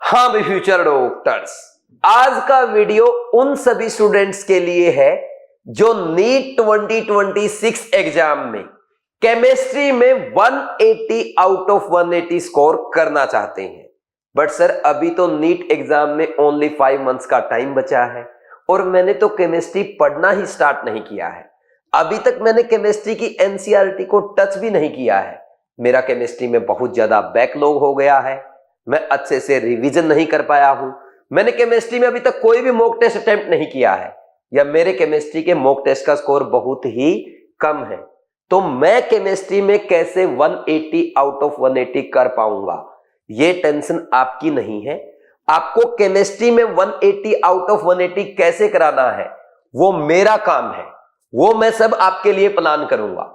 हाँ भी future doctors, आज का वीडियो उन सभी स्टूडेंट्स के लिए है जो नीट 2026 एग्जाम में केमिस्ट्री में 180 आउट ऑफ 180 स्कोर करना चाहते हैं। बट सर अभी तो नीट एग्जाम में ओनली 5 मंथ्स का टाइम बचा है और मैंने तो केमिस्ट्री पढ़ना ही स्टार्ट नहीं किया है। अभी तक मैंने केमिस्ट्री की एनसीईआरटी को टच भी नहीं किया है। मेरा केमिस्ट्री में बहुत ज्यादा बैकलॉग हो गया है, मैं अच्छे से रिवीजन नहीं कर पाया हूं। मैंने केमिस्ट्री में अभी तक कोई भी मॉक टेस्ट अटेम्प्ट नहीं किया है या मेरे केमिस्ट्री के मॉक टेस्ट का स्कोर बहुत ही कम है। तो मैं केमिस्ट्री में कैसे 180 आउट ऑफ 180 कर पाऊंगा, ये टेंशन आपकी नहीं है। आपको केमिस्ट्री में 180 आउट ऑफ 180 कैसे कराना है वो मेरा काम है, वो मैं सब आपके लिए प्लान करूंगा।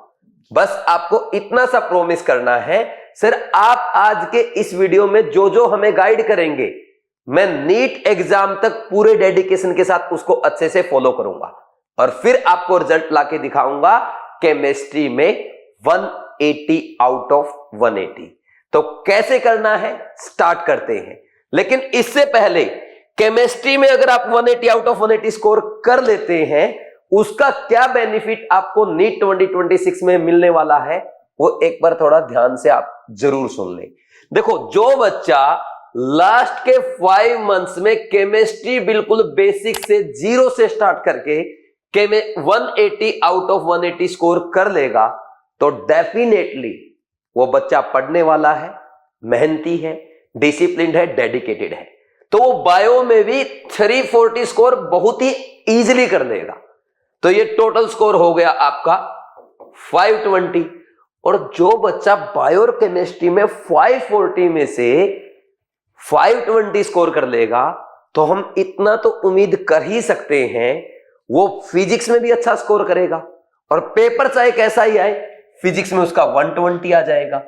बस आपको इतना सा प्रॉमिस करना है, सर आप आज के इस वीडियो में जो जो हमें गाइड करेंगे मैं नीट एग्जाम तक पूरे डेडिकेशन के साथ उसको अच्छे से फॉलो करूंगा और फिर आपको रिजल्ट लाके दिखाऊंगा केमिस्ट्री में 180 आउट ऑफ 180। तो कैसे करना है स्टार्ट करते हैं। लेकिन इससे पहले केमिस्ट्री में अगर आप 180 आउट ऑफ 180 स्कोर कर लेते हैं उसका क्या बेनिफिट आपको नीट 2026 में मिलने वाला है वो एक बार थोड़ा ध्यान से आप जरूर सुन लें। देखो, जो बच्चा लास्ट के 5 मंथ्स में केमिस्ट्री बिल्कुल बेसिक से 0 से स्टार्ट करके 180 आउट ऑफ 180 स्कोर कर लेगा तो डेफिनेटली वो बच्चा पढ़ने वाला है, मेहनती है, डिसिप्लिन्ड है, डेडिकेटेड है। तो वो बायो में भी 340 स्कोर बहुत ही इजीली कर लेगा। तो ये टोटल स्कोर हो गया आपका 520। और जो बच्चा बायो और केमिस्ट्री में 540 में से 520 स्कोर कर लेगा तो हम इतना तो उम्मीद कर ही सकते हैं वो फिजिक्स में भी अच्छा स्कोर करेगा और पेपर चाहे कैसा ही आए फिजिक्स में उसका 120 आ जाएगा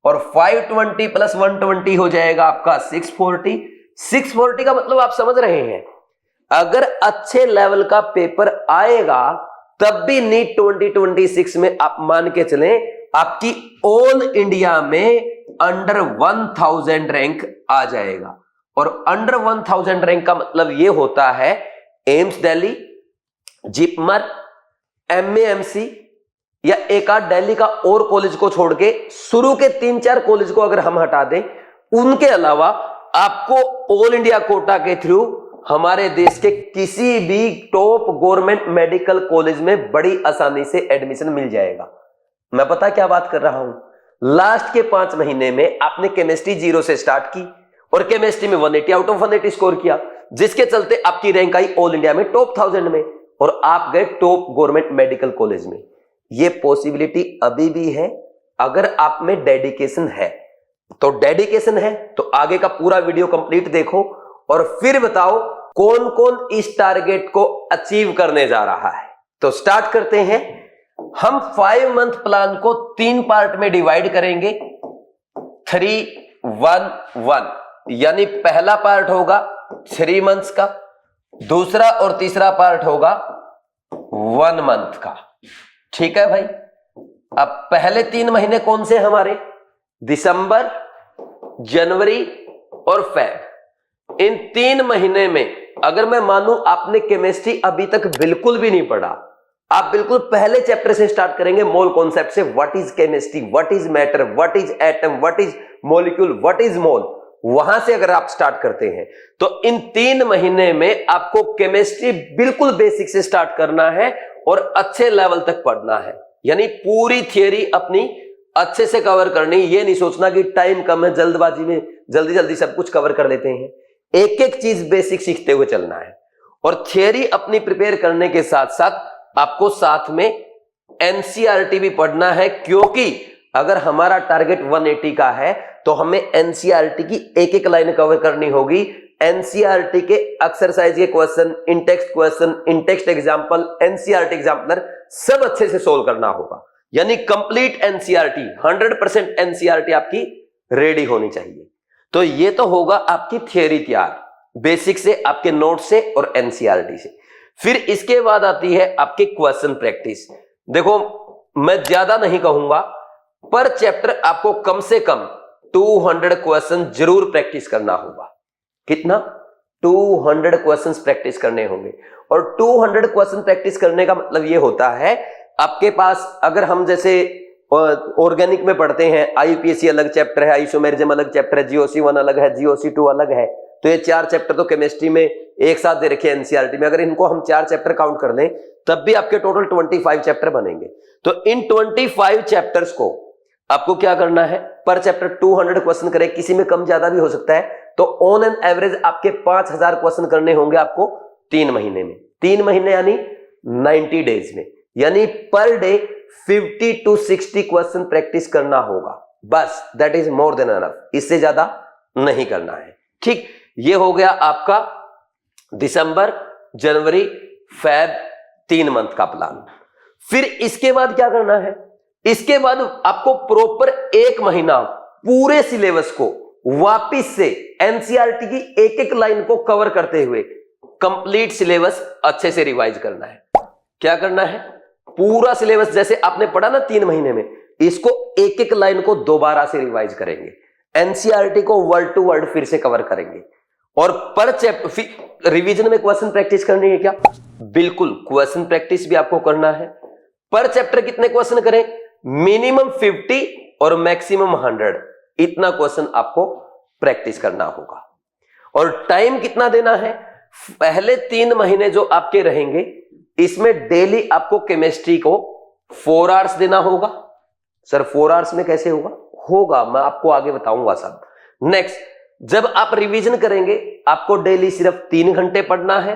और 520 प्लस 120 हो जाएगा आपका 640। 640 का मतलब आप समझ रहे हैं, अगर अच्छे लेवल का पेपर आएगा तब भी नीट 2026 में आप मान के चलें आपकी ऑल इंडिया में अंडर 1000 रैंक आ जाएगा। और अंडर 1000 रैंक का मतलब यह होता है एम्स दिल्ली, जिपमर, एमएएमसी या एक आध दिल्ली का और कॉलेज को छोड़ के शुरू के 3-4 कॉलेज को अगर हम हटा दें, उनके अलावा आपको ऑल इंडिया कोटा के थ्रू हमारे देश के किसी भी टॉप गवर्नमेंट मेडिकल कॉलेज में बड़ी आसानी से एडमिशन मिल जाएगा। मैं पता क्या बात कर रहा हूं, लास्ट के 5 महीने में आपने केमिस्ट्री 0 से स्टार्ट की और केमिस्ट्री में 180 आउट ऑफ 180 स्कोर किया, जिसके चलते आपकी रैंक आई ऑल इंडिया में टॉप 1000 में और आप गए टॉप गवर्नमेंट मेडिकल कॉलेज में। यह पॉसिबिलिटी अभी भी है अगर आप में डेडिकेशन है। तो डेडिकेशन है तो आगे का पूरा वीडियो कंप्लीट देखो और फिर बताओ कौन कौन इस टारगेट को अचीव करने जा रहा है। तो स्टार्ट करते हैं। हम 5 मंथ प्लान को 3 पार्ट में डिवाइड करेंगे, 3-1-1, यानी पहला पार्ट होगा 3 मंथ्स का, दूसरा और तीसरा पार्ट होगा 1 मंथ का। ठीक है भाई। अब पहले 3 महीने कौन से हमारे, दिसंबर, जनवरी और फेब। इन 3 महीने में अगर मैं मानूं आपने केमिस्ट्री अभी तक बिल्कुल भी नहीं पढ़ा, आप बिल्कुल पहले चैप्टर से स्टार्ट करेंगे, मोल कॉन्सेप्ट से, what is chemistry, what is matter, what is atom, what is molecule, what is mole, वहां से अगर आप स्टार्ट करते हैं तो इन 3 महीने में आपको केमिस्ट्री बिल्कुल बेसिक से स्टार्ट करना है और अच्छे लेवल तक पढ़ना है। यानी पूरी थियरी अपनी अच्छे से कवर करनी। ये नहीं सोचना कि टाइम कम है, जल्दबाजी में जल्दी जल्दी सब कुछ कवर कर लेते हैं। एक एक चीज बेसिक सीखते हुए चलना है और थियरी अपनी प्रिपेयर करने के साथ साथ आपको साथ में एनसीईआरटी भी पढ़ना है, क्योंकि अगर हमारा टारगेट 180 का है तो हमें एनसीईआरटी की एक एक लाइन कवर करनी होगी। एनसीईआरटी के एक्सरसाइज के question, question, in-text example, NCERT exemplar सब अच्छे से सोल्व करना होगा। यानी कंप्लीट एनसीईआरटी, 100% एनसीईआरटी आपकी रेडी होनी चाहिए। तो ये तो होगा आपकी थियरी तैयार बेसिक से, आपके नोट से और एनसीईआरटी से। फिर इसके बाद आती है आपकी क्वेश्चन प्रैक्टिस। देखो, मैं ज्यादा नहीं कहूंगा, पर चैप्टर आपको कम से कम 200 क्वेश्चन जरूर प्रैक्टिस करना होगा। कितना 200 क्वेश्चंस प्रैक्टिस करने होंगे। और 200 क्वेश्चन प्रैक्टिस करने का मतलब ये होता है आपके पास, अगर हम जैसे ऑर्गेनिक में पढ़ते हैं, आईयूपीएसी अलग चैप्टर है, आइसोमेरिज्म अलग चैप्टर है, जीओसी 1 अलग है, जीओसी 2 अलग है, तो ये 4 चैप्टर तो केमिस्ट्री में एक साथ दे रखे हैं एनसीईआरटी में। अगर इनको हम 4 चैप्टर काउंट कर लें तब भी आपके टोटल 25 चैप्टर बनेंगे। तो इन 25 चैप्टर्स को आपको क्या करना है, पर चैप्टर 200 क्वेश्चन करें, किसी में कम ज्यादा भी हो सकता है, तो ऑन एन एवरेज आपके 5000 क्वेश्चन करने होंगे आपको 3 महीने में। 3 महीने यानी 90 डेज में, यानी per day 50 to 60 question practice करना होगा बस। That is more than enough, इससे ज्यादा नहीं करना है। ठीक, ये हो गया आपका दिसंबर, जनवरी, फेब 3 मंथ का प्लान। फिर इसके बाद क्या करना है, इसके बाद आपको प्रॉपर 1 महीना पूरे सिलेबस को वापिस से एनसीईआरटी की एक एक लाइन को कवर करते हुए कंप्लीट सिलेबस अच्छे से रिवाइज करना है। क्या करना है, पूरा सिलेबस जैसे आपने पढ़ा ना 3 महीने में, इसको एक एक लाइन को दोबारा से रिवाइज करेंगे, एनसीईआरटी को वर्ड टू वर्ड फिर से कवर करेंगे। और पर चैप्टर रिवीजन में क्वेश्चन प्रैक्टिस करनी है क्या, बिल्कुल क्वेश्चन प्रैक्टिस भी आपको करना है। पर चैप्टर कितने क्वेश्चन करें, मिनिमम 50 और मैक्सिमम 100, इतना क्वेश्चन आपको प्रैक्टिस करना होगा। और टाइम कितना देना है, पहले 3 महीने जो आपके रहेंगे इसमें डेली आपको केमिस्ट्री को 4 आवर्स देना होगा। सर 4 आवर्स में कैसे होगा, मैं आपको आगे बताऊंगा सब। नेक्स्ट, जब आप रिवीजन करेंगे आपको डेली सिर्फ 3 घंटे पढ़ना है,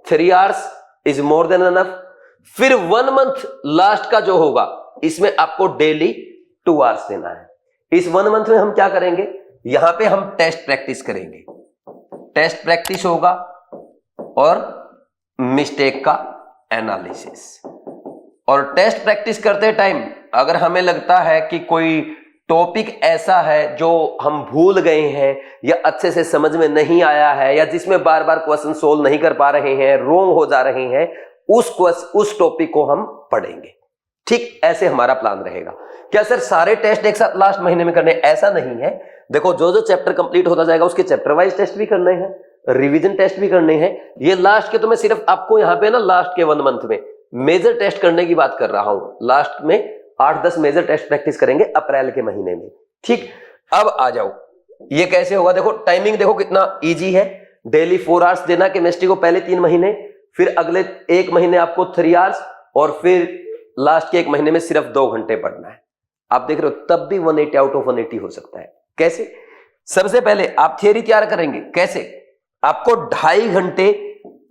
3 hours is more than enough. फिर 1 मंथ लास्ट का जो होगा इसमें आपको डेली 2 आवर्स देना है। इस 1 मंथ में हम क्या करेंगे, यहां पे हम टेस्ट प्रैक्टिस करेंगे, टेस्ट प्रैक्टिस होगा और मिस्टेक का एनालिसिस। और टेस्ट प्रैक्टिस करते टाइम अगर हमें लगता है कि कोई टॉपिक ऐसा है जो हम भूल गए हैं या अच्छे से समझ में नहीं आया है या जिसमें बार बार क्वेश्चन सोल्व नहीं कर पा रहे हैं, रोंग हो जा रहे हैं, उस टॉपिक को हम पढ़ेंगे। ठीक, ऐसे हमारा प्लान रहेगा। क्या सर सारे टेस्ट एक साथ लास्ट महीने में करने, ऐसा नहीं है। देखो जो जो चैप्टर कंप्लीट होता जाएगा उसके चैप्टर वाइज टेस्ट भी करने हैं, रिवीजन टेस्ट भी करने हैं। ये लास्ट के तो मैं सिर्फ आपको यहाँ पे ना लास्ट के 1 मंथ में मेजर टेस्ट करने की बात कर रहा हूं। लास्ट में 8-10 मेजर टेस्ट प्रैक्टिस करेंगे अप्रैल के महीने में। ठीक, अब आ जाओ ये कैसे होगा। देखो टाइमिंग देखो कितना इजी है, डेली 4 आवर्स देना केमिस्ट्री को पहले 3 महीने, फिर अगले 1 महीने आपको 3 आवर्स, और फिर लास्ट के 1 महीने में सिर्फ 2 घंटे पढ़ना है। आप देख रहे हो तब भी 180 आउट ऑफ 180 हो सकता है। कैसे, सबसे पहले आप थियरी तैयार करेंगे। कैसे, आपको 2.5 घंटे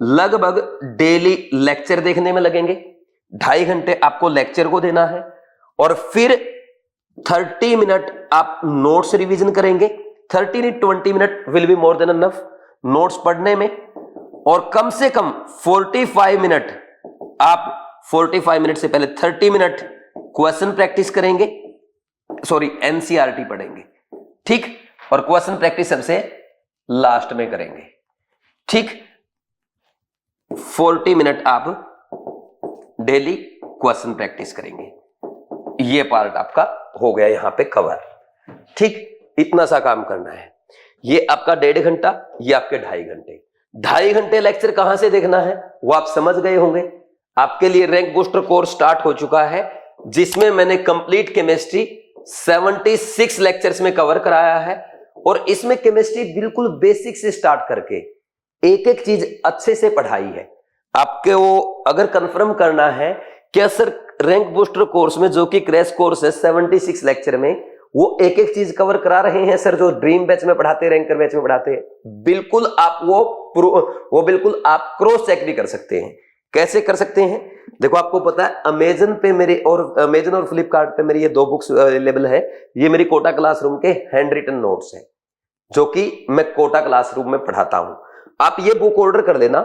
लगभग डेली लेक्चर देखने में लगेंगे, 2.5 घंटे आपको लेक्चर को देना है, और फिर 30 मिनट आप नोट्स रिवीजन करेंगे। 30 नहीं 20 minute will be more than enough notes पढ़ने में। और कम से कम 45 मिनट आप 45 मिनट से पहले 30 मिनट क्वेश्चन प्रैक्टिस करेंगे, सॉरी एनसीईआरटी पढ़ेंगे। ठीक, और क्वेश्चन प्रैक्टिस सबसे लास्ट में करेंगे। ठीक, 40 मिनट आप डेली क्वेश्चन प्रैक्टिस करेंगे। ये पार्ट आपका हो गया यहां पे कवर। ठीक, इतना सा काम करना है। ये आपका 1.5 घंटा, ये आपके 2.5 घंटे। 2.5 घंटे लेक्चर कहां से देखना है वो आप समझ गए होंगे। आपके लिए रैंक बूस्टर कोर्स स्टार्ट हो चुका है जिसमें मैंने कंप्लीट केमिस्ट्री 76 लेक्चर्स में कवर कराया है। और इसमें केमिस्ट्री बिल्कुल बेसिक से स्टार्ट करके एक एक चीज अच्छे से पढ़ाई है। आपके वो अगर कंफर्म करना है क्या सर रैंक बूस्टर कोर्स में जो कि क्रैश कोर्स है 76 लेक्चर में वो एक एक चीज कवर करा रहे हैं सर जो ड्रीम बैच में पढ़ाते, रैंकर बैच में पढ़ाते हैं, बिल्कुल आप वो बिल्कुल आप क्रॉस चेक भी कर सकते हैं। कैसे कर सकते हैं, देखो आपको पता है अमेजन पे मेरी और अमेजन और फ्लिपकार्ट पे मेरी ये 2 बुक्स अवेलेबल है। ये मेरी कोटा क्लासरूम के हैंड रिटन नोट्स हैं जो कि मैं कोटा क्लासरूम में पढ़ाता हूं। आप ये बुक ऑर्डर कर लेना,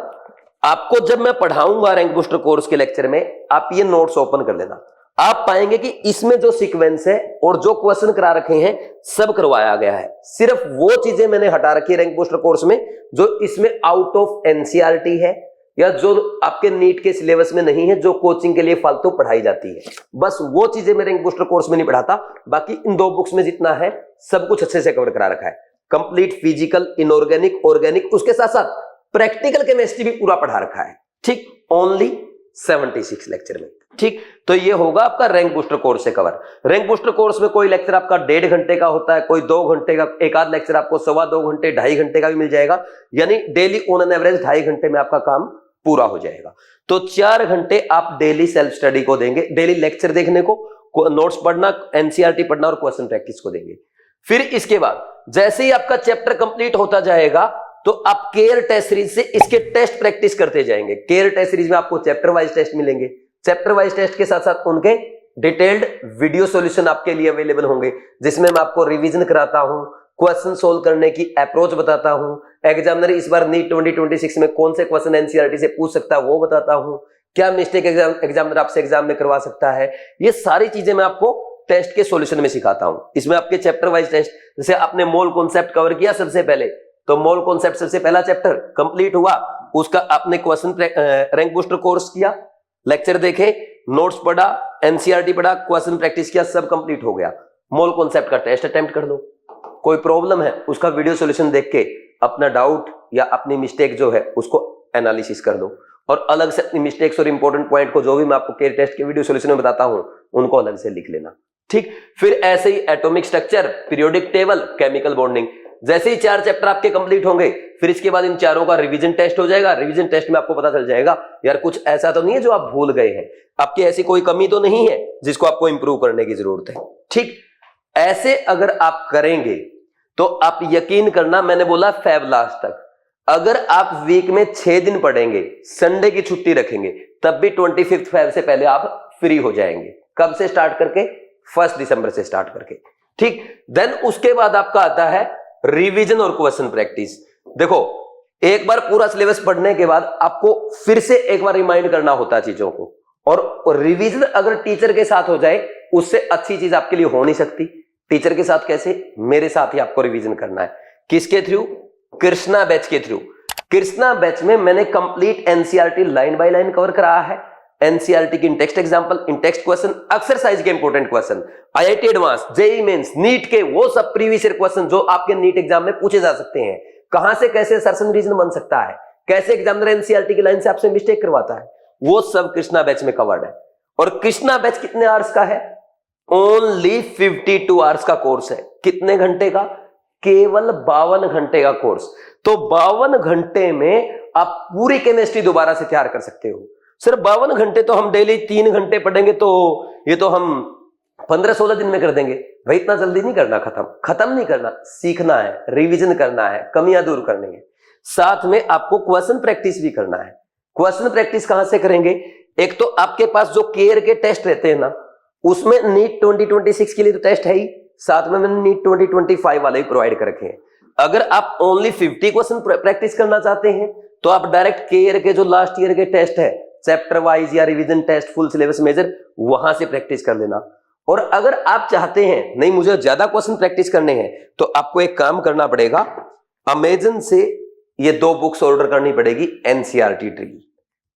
आपको जब मैं पढ़ाऊंगा रैंक बूस्टर कोर्स के लेक्चर में आप ये नोट्स ओपन कर लेना, आप पाएंगे कि इसमें जो सीक्वेंस है और जो क्वेश्चन करा रखे हैं सब करवाया गया है। सिर्फ वो चीजें मैंने हटा रखी है रैंक बूस्टर कोर्स में जो इसमें आउट ऑफ एनसीईआरटी है या जो आपके नीट के सिलेबस में नहीं है, जो कोचिंग के लिए फालतू पढ़ाई जाती है। बस वो चीजें मैं रैंक बूस्टर कोर्स में नहीं पढ़ाता, बाकी इन 2 बुक्स में जितना है सब कुछ अच्छे से कवर करा रखा है। कंप्लीट फिजिकल, इनऑर्गेनिक, ऑर्गेनिक, उसके साथ साथ प्रैक्टिकल केमिस्ट्री भी पूरा पढ़ा रखा है। ठीक, ओनली 76 लेक्चर में। ठीक, तो ये होगा आपका रैंक बूस्टर कोर्स से कवर। रैंक बूस्टर कोर्स में कोई लेक्चर आपका 1.5 घंटे का होता है, कोई 2 घंटे का, एक आध लेक्चर आपको 2.25 घंटे, 2.5 घंटे का भी मिल जाएगा, यानी डेली ऑन एन एवरेज 2.5 घंटे में आपका काम पूरा हो जाएगा। तो 4 घंटे आप डेली सेल्फ स्टडी को देंगे, डेली लेक्चर देखने को, नोट्स पढ़ना, एनसीईआरटी पढ़ना और क्वेश्चन प्रैक्टिस को देंगे। फिर इसके बाद जैसे ही आपका चैप्टर कंप्लीट होता जाएगा तो आप केयर टेस्ट सीरीज से इसके टेस्ट प्रैक्टिस करते जाएंगे। केयर टेस्ट सीरीज में आपको चैप्टर वाइज टेस्ट मिलेंगे, चैप्टर वाइज टेस्ट के साथ साथ उनके डिटेल्ड वीडियो सॉल्यूशन आपके लिए अवेलेबल होंगे, जिसमें मैं आपको रिवीजन कराता हूं, क्वेश्चन सोल्व करने की अप्रोच बताता हूं, एग्जामिनर इस बार नीट 2026 में कौन से क्वेश्चन एनसीईआरटी से पूछ सकता है वो बताता हूं, क्या मिस्टेक एग्जामिनर आपसे एग्जाम में करवा सकता है, ये सारी चीजें मैं आपको टेस्ट के सॉल्यूशन में सिखाता हूं। इसमें आपके चैप्टर वाइज टेस्ट, जैसे आपने मोल कॉन्सेप्ट कवर किया सबसे पहले, तो मोल कॉन्सेप्ट सबसे पहला चैप्टर कंप्लीट हुआ, उसका आपने क्वेश्चन रैंक बूस्टर कोर्स किया, लेक्चर देखे, नोट्स पढ़ा, एनसीईआरटी पढ़ा, क्वेश्चन प्रैक्टिस किया, सब कंप्लीट हो गया। मोल कॉन्सेप्ट का टेस्ट अटेम्प्ट कर लो, कोई प्रॉब्लम है उसका वीडियो सॉल्यूशन देख के अपना डाउट या अपनी मिस्टेक जो है उसको एनालिसिस कर दो, और अलग से अपनी मिस्टेक्स और इंपॉर्टेंट पॉइंट को जो भी मैं आपको केयर टेस्ट के वीडियो सॉल्यूशन में बताता हूं उनको अलग से लिख लेना। ठीक, फिर ऐसे ही atomic structure, periodic table, chemical bonding, जैसे ही 4 चैप्टर आपके कंप्लीट होंगे फिर इसके बाद इन चारों का रिवीजन टेस्ट हो जाएगा। रिवीजन टेस्ट में आपको पता चल जाएगा यार कुछ ऐसा तो नहीं है जो आप भूल गए हैं, आपकी ऐसी कोई कमी तो नहीं है जिसको आपको इंप्रूव करने की जरूरत है। ठीक, ऐसे अगर आप करेंगे तो आप यकीन करना, मैंने बोला फेब लास्ट तक, अगर आप वीक में 6 दिन पढ़ेंगे, संडे की छुट्टी रखेंगे, तब भी 25 फेब से पहले आप फ्री हो जाएंगे। कब से स्टार्ट करके? 1 दिसंबर से स्टार्ट करके। ठीक, देन उसके बाद आपका आता है रिवीजन और क्वेश्चन प्रैक्टिस। देखो, एक बार पूरा सिलेबस पढ़ने के बाद आपको फिर से एक बार रिमाइंड करना होता है चीजों को, और रिवीजन अगर टीचर के साथ हो जाए उससे अच्छी चीज आपके लिए हो नहीं सकती। टीचर के साथ कैसे? मेरे साथ ही आपको रिवीजन करना है। किसके थ्रू? कृष्णा बैच के थ्रू। कृष्णा बैच में मैंने complete NCERT line by line cover कराया है। एनसीईआरटी की in text example, in text question, exercise के important question, IIT advance, JEE mains, NEET के वो सब प्रीवियस ईयर क्वेश्चन जो आपके नीट एग्जाम में पूछे जा सकते हैं। कहां से कैसे असर्शन रीजन बन सकता है, कैसे एग्जामिनर एनसीईआरटी की लाइन से आपसे मिस्टेक करवाता है, वो सब कृष्णा बैच में कवर्ड है। और कृष्णा बैच कितने आवर्स का है? ओनली 52 आवर्स का कोर्स है। कितने घंटे का? केवल 52 घंटे का कोर्स। तो 52 घंटे में आप पूरी केमिस्ट्री दोबारा से तैयार कर सकते हो। सिर्फ 52 घंटे तो हम डेली 3 घंटे पढ़ेंगे तो ये तो हम 15-16 दिन में कर देंगे भाई। इतना जल्दी नहीं करना, खत्म नहीं करना, सीखना है, रिवीजन करना है, कमियां दूर करनी है, साथ में आपको क्वेश्चन प्रैक्टिस भी करना है। क्वेश्चन प्रैक्टिस कहां से करेंगे? एक तो आपके पास जो केयर के टेस्ट रहते हैं ना, उसमें नीट 2026 के लिए तो टेस्ट है ही, साथ में मैंने नीट 2025 वाले ही प्रोवाइड कर रखे हैं। अगर आप ओनली 50 क्वेश्चन प्रैक्टिस करना चाहते हैं तो आप डायरेक्ट केयर के जो लास्ट ईयर के टेस्ट है, चैप्टर वाइज या revision test, full syllabus major, वहां से प्रैक्टिस कर लेना। और अगर आप चाहते हैं नहीं मुझे ज्यादा क्वेश्चन प्रैक्टिस करने हैं, तो आपको एक काम करना पड़ेगा, अमेजन से ये 2 बुक्स ऑर्डर करनी पड़ेगी, एनसीईआरटी ड्रिल।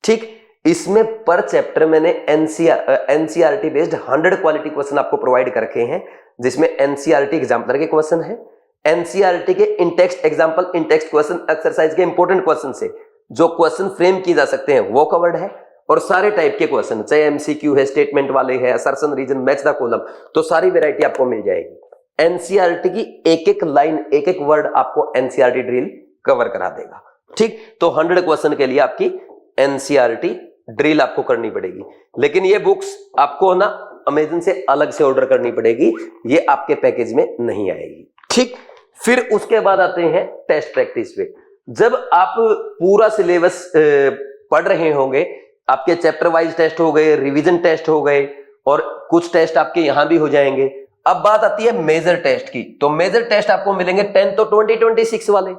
ठीक, इसमें पर चैप्टर मैंने एनसीईआरटी बेस्ड 100 क्वालिटी क्वेश्चन आपको प्रोवाइड कर रखे हैं, जिसमें एनसीईआरटी एग्जाम्पलर के क्वेश्चन है, एनसीईआरटी के इन टेक्स्ट एग्जाम्पल, इन टेक्स्ट क्वेश्चन, एक्सरसाइज के इंपॉर्टेंट क्वेश्चन से जो क्वेश्चन फ्रेम किए जा सकते हैं वो कवर्ड है, और सारे टाइप के क्वेश्चन, चाहे एमसीक्यू है, स्टेटमेंट वाले हैं, assertion reason, match the column, तो सारी वैरायटी आपको मिल जाएगी। एनसीईआरटी की एक एक लाइन, एक एक वर्ड आपको एनसीईआरटी ड्रिल कवर करा देगा। ठीक, तो 100 क्वेश्चन के लिए आपकी एनसीईआरटी ड्रिल आपको करनी पड़ेगी, लेकिन ये बुक्स आपको ना अमेजन से अलग से ऑर्डर करनी पड़ेगी, ये आपके पैकेज में नहीं आएगी। ठीक, फिर उसके बाद आते हैं टेस्ट प्रैक्टिस पे। जब आप पूरा सिलेबस पढ़ रहे होंगे, आपके चैप्टर वाइज टेस्ट हो गए, रिवीजन टेस्ट हो गए, और कुछ टेस्ट आपके यहां भी हो जाएंगे। अब बात आती है मेजर टेस्ट की। तो मेजर टेस्ट आपको मिलेंगे 10 तो 2026 वाले,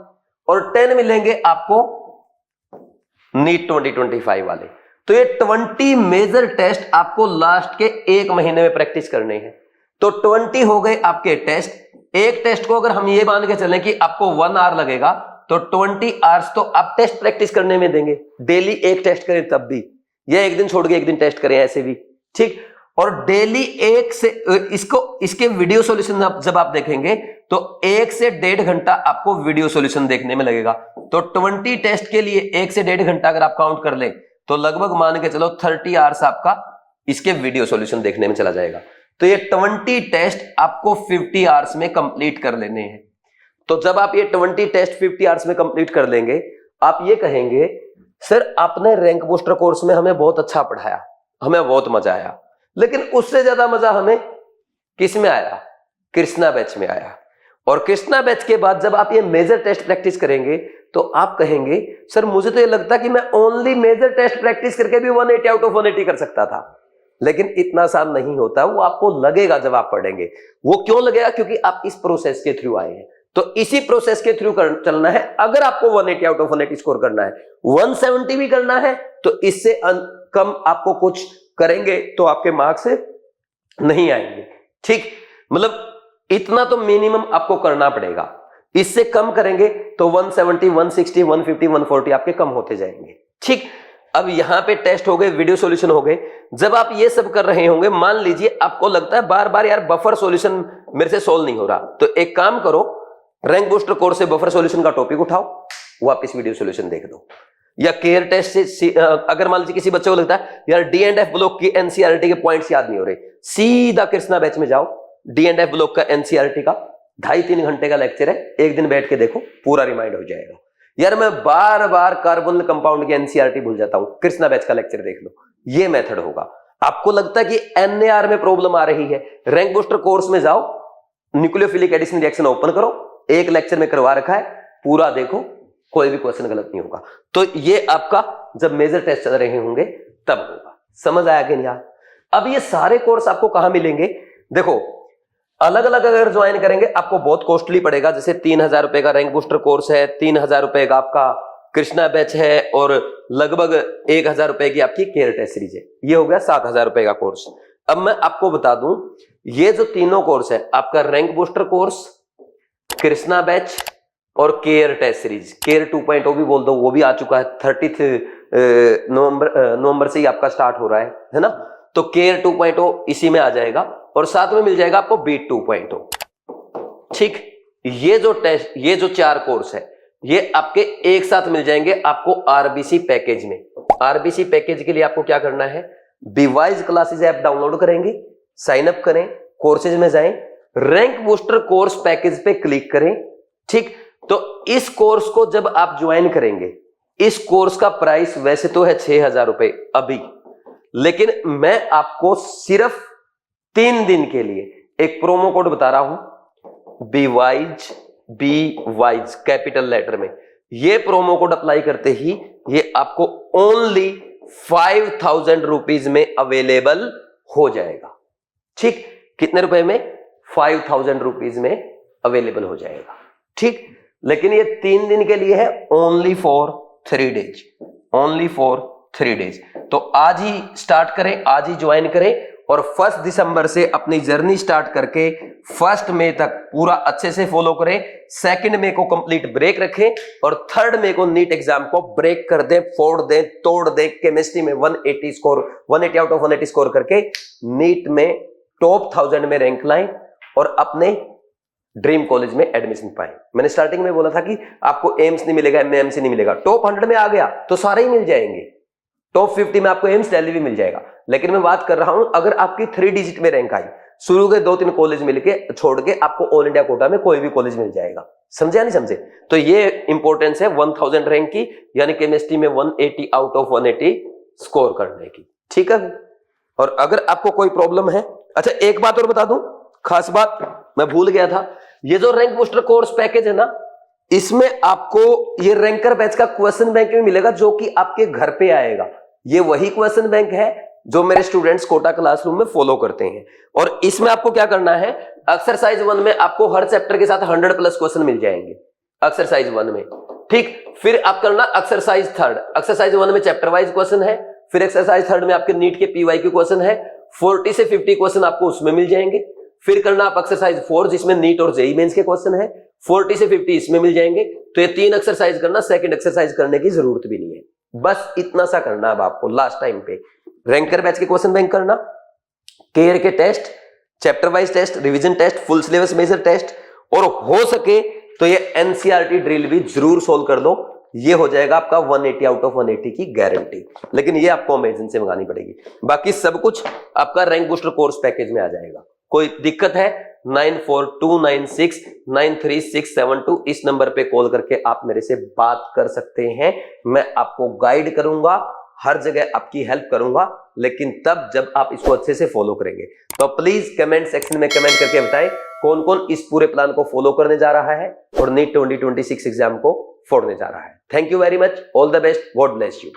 और 10 मिलेंगे आपको नीट 2025 वाले। तो ये 20 मेजर टेस्ट आपको लास्ट के 1 महीने में प्रैक्टिस करने हैं। तो 20 हो गए आपके टेस्ट। एक टेस्ट को अगर हम ये मान के चलें कि आपको 1 आवर लगेगा, तो 20 आवर्स तो आप टेस्ट प्रैक्टिस करने में देंगे। डेली एक टेस्ट करें तब भी, या एक दिन छोड़ के एक दिन टेस्ट करें, ऐसे भी ठीक। और डेली एक से इसके वीडियो सॉल्यूशन जब आप देखेंगे तो 1 से 1.5 घंटा आपको वीडियो सॉल्यूशन देखने में लगेगा। तो 20 टेस्ट के लिए 1 से 1.5 घंटा अगर आप काउंट कर ले तो लगभग मान के चलो 30 आवर्स आपका इसके वीडियो सॉल्यूशन देखने में चला जाएगा। तो ये 20 टेस्ट आपको 50 आवर्स में कंप्लीट कर लेने हैं। तो जब आप ये 20 टेस्ट 50 आवर्स में कंप्लीट कर लेंगे, आप ये कहेंगे सर आपने रैंक बूस्टर कोर्स में हमें बहुत अच्छा पढ़ाया, हमें बहुत मजा आया, लेकिन उससे ज्यादा मजा हमें किस में आया? कृष्णा बैच में आया। और कृष्णा बैच के बाद जब आप ये मेजर टेस्ट प्रैक्टिस करेंगे तो आप कहेंगे सर मुझे तो ये लगता कि मैं ओनली मेजर टेस्ट प्रैक्टिस करके भी 180 आउट ऑफ 180 कर सकता था, लेकिन इतना आसान नहीं होता। वो आपको लगेगा जब आप पढ़ेंगे। वो क्यों लगेगा? क्योंकि आप इस प्रोसेस के थ्रू आए हैं। तो इसी प्रोसेस के थ्रू चलना है। अगर आपको 180 आउट ऑफ 180 स्कोर करना है, 170 भी करना है, तो इससे कम आपको कुछ करेंगे तो आपके मार्क्स नहीं आएंगे। ठीक, मतलब इतना तो मिनिमम आपको करना पड़ेगा। इससे कम करेंगे तो 170, 160, 150, 140 आपके कम होते जाएंगे। ठीक, अब यहां पे टेस्ट हो गए, वीडियो सॉल्यूशन हो गए। जब आप ये सब कर रहे होंगे, मान लीजिए आपको लगता है बार बार यार बफर सॉल्यूशन मेरे से सोल्व नहीं हो रहा, तो एक काम करो, रैंक बूस्टर कोर्स से बफर सॉल्यूशन का टॉपिक उठाओ, वापस वीडियो सॉल्यूशन देख लो। या केयर टेस्ट से अगर मान लीजिए किसी बच्चे को लगता है यार डी एंड एफ ब्लॉक की एनसीईआरटी के पॉइंट्स याद नहीं हो रहे, सीधा कृष्णा बैच में जाओ। डी एंड एफ ब्लॉक का एनसीईआरटी का 2.5-3 घंटे का लेक्चर है, एक दिन बैठ के देखो, पूरा रिमाइंड हो जाएगा। यार मैं बार बार कार्बन कंपाउंड की एनसीईआरटी भूल जाता हूं, कृष्णा बैच का लेक्चर देख लो। ये मेथड होगा। आपको लगता है कि एनएआर में प्रॉब्लम आ रही है, रैंक बूस्टर कोर्स में जाओ, न्यूक्लियोफिलिक एडिशन रिएक्शन ओपन करो, एक लेक्चर में करवा रखा है, पूरा देखो, कोई भी क्वेश्चन गलत नहीं होगा। तो ये आपका जब मेजर टेस्ट चल रहे होंगे तब होगा। समझ आया कि नहीं? अब ये सारे कोर्स आपको कहां मिलेंगे? देखो, अलग अलग अगर ज्वाइन करेंगे आपको बहुत कॉस्टली पड़ेगा। जैसे 3,000 रुपए का रैंक बूस्टर कोर्स है, 3,000 रुपए का आपका कृष्णा बैच है, और लगभग 1,000 रुपए की आपकी केयर टेस्ट सीरीज है। ये हो गया 7,000 रुपए का कोर्स। अब मैं आपको बता दूं, ये जो तीनों कोर्स है, आपका rank booster course, Krishna batch और केयर टेस्ट सीरीज, केयर 2.0 भी बोल दो, वो भी आ चुका है। 30 नवंबर से ही आपका स्टार्ट हो रहा है ना? तो केयर 2.0 इसी में आ जाएगा, और साथ में मिल जाएगा आपको बीट 2.0। ठीक, ये जो टेस्ट, ये जो 4 कोर्स है, ये आपके एक साथ मिल जाएंगे आपको आरबीसी पैकेज में। आरबीसी पैकेज के लिए आपको क्या करना है? बीवाइज क्लासेस ऐप डाउनलोड करेंगे, साइन अप करें, कोर्सेज में जाएं, रैंक बूस्टर कोर्स पैकेज पे क्लिक करें। ठीक, तो इस कोर्स को जब आप ज्वाइन करेंगे, इस कोर्स का प्राइस वैसे तो है 6,000 रुपए अभी, लेकिन मैं आपको सिर्फ 3 दिन के लिए एक प्रोमो कोड बता रहा हूं, बीवाइज कैपिटल लेटर में। ये प्रोमो कोड अप्लाई करते ही ये आपको ओनली 5,000 रुपीज में अवेलेबल हो जाएगा। ठीक, कितने रुपए में? 5,000 रुपीज में अवेलेबल हो जाएगा। ठीक, लेकिन ये 3 दिन के लिए है, only for 3 days, only for 3 days. तो आज ही स्टार्ट करें, आज ही ज्वाइन करें, और 1 दिसंबर से अपनी जर्नी स्टार्ट करके 1 मई तक पूरा अच्छे से फॉलो करें। 2 मई को कंप्लीट ब्रेक रखें, और 3 मई को नीट एग्जाम को ब्रेक कर दें, फोड़ दें, तोड़ दें। केमिस्ट्री में 180 स्कोर, 180 आउट ऑफ 180 स्कोर करके नीट में टॉप 1000 में रैंक लाएं और अपने ड्रीम कॉलेज में एडमिशन पाए। मैंने स्टार्टिंग में बोला था कि आपको एम्स नहीं मिलेगा, एमएमसी नहीं मिलेगा। टॉप 100 में आ गया तो सारे ही मिल जाएंगे। टॉप 50 में आपको एम्स, दिल्ली भी मिल जाएगा। लेकिन मैं बात कर रहा हूं, अगर आपकी 3 डिजिट में रैंक आई, शुरू के 2-3 कॉलेज मिलके छोड़ के आपको ऑल इंडिया कोटा में कोई भी कॉलेज मिल जाएगा। समझे या नहीं समझे? तो ये इंपॉर्टेंस है 1000 रैंक की, यानी केमिस्ट्री में 180 आउट ऑफ 180 स्कोर करने की। ठीक है, और अगर आपको कोई प्रॉब्लम है, अच्छा एक बात और बता दूं, खास बात मैं भूल गया था, ये जो रैंक बूस्टर कोर्स पैकेज है ना, इसमें आपको ये रैंकर बैच का क्वेश्चन बैंक भी मिलेगा, जो कि आपके घर पे आएगा। ये वही क्वेश्चन बैंक है जो मेरे स्टूडेंट्स कोटा क्लासरूम में फॉलो करते हैं। और इसमें आपको क्या करना है, एक्सरसाइज 1 में आपको हर चैप्टर के साथ 100+ क्वेश्चन मिल जाएंगे एक्सरसाइज 1 में। ठीक, फिर आप करना एक्सरसाइज 3। एक्सरसाइज 1 में चैप्टर वाइज क्वेश्चन है, फिर एक्सरसाइज 3 में आपके नीट के पीवाईक्यू क्वेश्चन है, 40 से 50 क्वेश्चन आपको उसमें मिल जाएंगे। फिर करना आप एक्सरसाइज 4 जिसमें नीट और जेईई मेंस के क्वेश्चन है, 40 से 50 इसमें मिल जाएंगे। तो ये 3 एक्सरसाइज करना, सेकंड एक्सरसाइज करने की जरूरत भी नहीं है। बस इतना सा करना अब आपको लास्ट टाइम पे। रैंकर बैच के क्वेश्चन बैंक करना, केयर के test, chapter wise test, revision test, full syllabus major test, और हो सके तो ये एनसीईआरटी ड्रिल भी जरूर सोल्व कर लो, ये हो जाएगा आपका 180 आउट ऑफ 180 की गारंटी। लेकिन ये आपको अमेजन से मंगानी पड़ेगी, बाकी सब कुछ आपका रैंक बूस्टर कोर्स पैकेज में आ जाएगा। कोई दिक्कत है 9429693672 इस नंबर पे कॉल करके आप मेरे से बात कर सकते हैं। मैं आपको गाइड करूंगा, हर जगह आपकी हेल्प करूंगा, लेकिन तब जब आप इसको अच्छे से फॉलो करेंगे। तो प्लीज कमेंट सेक्शन में कमेंट करके बताएं कौन कौन इस पूरे प्लान को फॉलो करने जा रहा है और नीट 2026 एग्जाम को फोड़ने जा रहा है। Thank you very much, all the best, God bless you.